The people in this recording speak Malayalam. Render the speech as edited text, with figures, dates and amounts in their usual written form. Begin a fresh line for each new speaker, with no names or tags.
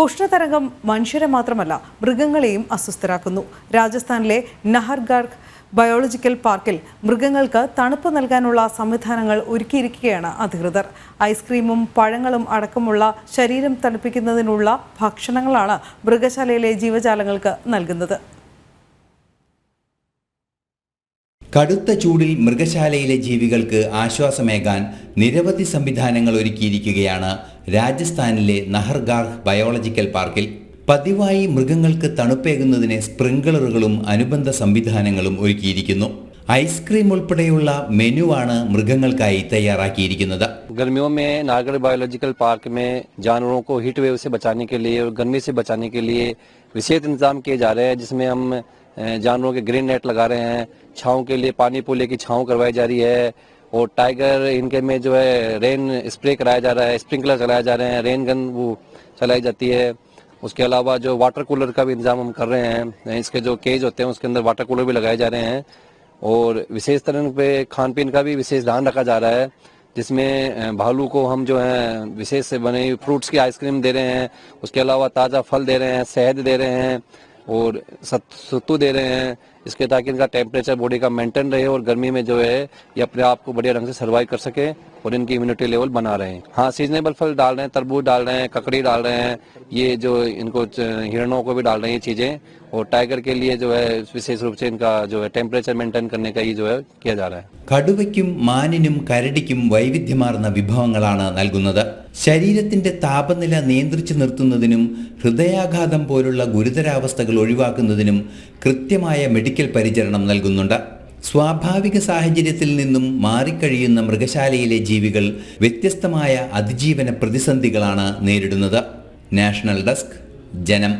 ഉഷ്ണതരംഗം മനുഷ്യരെ മാത്രമല്ല മൃഗങ്ങളെയും അസ്വസ്ഥരാക്കുന്നു. രാജസ്ഥാനിലെ നഹർഗാർഹ് ബയോളജിക്കൽ പാർക്കിൽ മൃഗങ്ങൾക്ക് തണുപ്പ് നൽകാനുള്ള സംവിധാനങ്ങൾ ഒരുക്കിയിരിക്കുകയാണ് അധികൃതർ. ഐസ്ക്രീമും പഴങ്ങളും അടക്കമുള്ള ശരീരം തണുപ്പിക്കുന്നതിനുള്ള ഭക്ഷണങ്ങളാണ് മൃഗശാലയിലെ ജീവജാലങ്ങൾക്ക് നൽകുന്നത്.
കടുത്ത ചൂടിൽ മൃഗശാലയിലെ ജീവികൾക്ക് ആശ്വാസമേകാൻ നിരവധി സംവിധാനങ്ങൾ ഒരുക്കിയിരിക്കുകയാണ് രാജസ്ഥാനിലെ നഹർഗാർഹ് ബയോളജിക്കൽ പാർക്കിൽ. പതിവായി മൃഗങ്ങൾക്ക് തണുപ്പേകുന്നതിന് സ്പ്രിംഗ്ലറുകളും അനുബന്ധ സംവിധാനങ്ങളും ഒരുക്കിയിരിക്കുന്നു. ഐസ്ക്രീം ഉൾപ്പെടെയുള്ള മെനുവാണ് മൃഗങ്ങൾക്കായി തയ്യാറാക്കിയിരിക്കുന്നത്.
गर्मियों में नाहरगढ़ बायोलॉजिकल पार्क में जानवरों को हीट वेव से बचाने के लिए और गर्मी से बचाने के लिए विशेष इंतजाम किए जा रहे हैं, जिसमें हम जानवरों के ग्रीन नेट लगा रहे हैं, छाँव के लिए पानी पूले की छाँव करवाई जा रही है और टाइगर इनके में जो है रेन स्प्रे कराया जा रहा है, स्प्रिंकलर चलाए जा रहे हैं, रेन गन वो चलाई जाती है। उसके अलावा जो वाटर कूलर का भी इंतजाम हम कर रहे हैं, इसके जो केज होते हैं उसके अंदर वाटर कूलर भी लगाए जा रहे हैं और विशेष तरह पे खान पीन का भी विशेष ध्यान रखा जा रहा है, जिसमें भालू को हम जो है विशेष से बने फ्रूट्स की आइसक्रीम दे रहे हैं, उसके अलावा ताज़ा फल दे रहे हैं, शहद दे रहे हैं और सत्तू दे रहे हैं, इसके ताकि इनका टेम्परेचर बॉडी का मेंटेन रहे और गर्मी में जो है ये अपने आप को बढ़िया ढंग से सर्वाइव कर सके और इनकी इम्यूनिटी लेवल बना रहे हैं। हाँ, सीजनेबल फल डाल रहे हैं, तरबूज डाल रहे हैं, ककड़ी डाल रहे हैं, ये जो इनको हिरणों को भी डाल रहे हैं ये चीज़ें, और टाइगर के लिए जो है विशेष रूप से इनका जो है टेम्परेचर मेंटेन करने का ही जो है किया जा रहा है.
കടുവയ്ക്കും മാനിനും കരടിക്കും വൈവിധ്യമാർന്ന വിഭവങ്ങളാണ് നൽകുന്നത്. ശരീരത്തിന്റെ താപനില നിയന്ത്രിച്ചു നിർത്തുന്നതിനും ഹൃദയാഘാതം പോലുള്ള ഗുരുതരാവസ്ഥകൾ ഒഴിവാക്കുന്നതിനും കൃത്യമായ മെഡിക്കൽ പരിചരണം നൽകുന്നുണ്ട്. സ്വാഭാവിക സാഹചര്യത്തിൽ നിന്നും മാറിക്കഴിയുന്ന മൃഗശാലയിലെ ജീവികൾ വ്യത്യസ്തമായ അതിജീവന പ്രതിസന്ധികളാണ് നേരിടുന്നത്. നാഷണൽ ഡെസ്ക്, ജനം.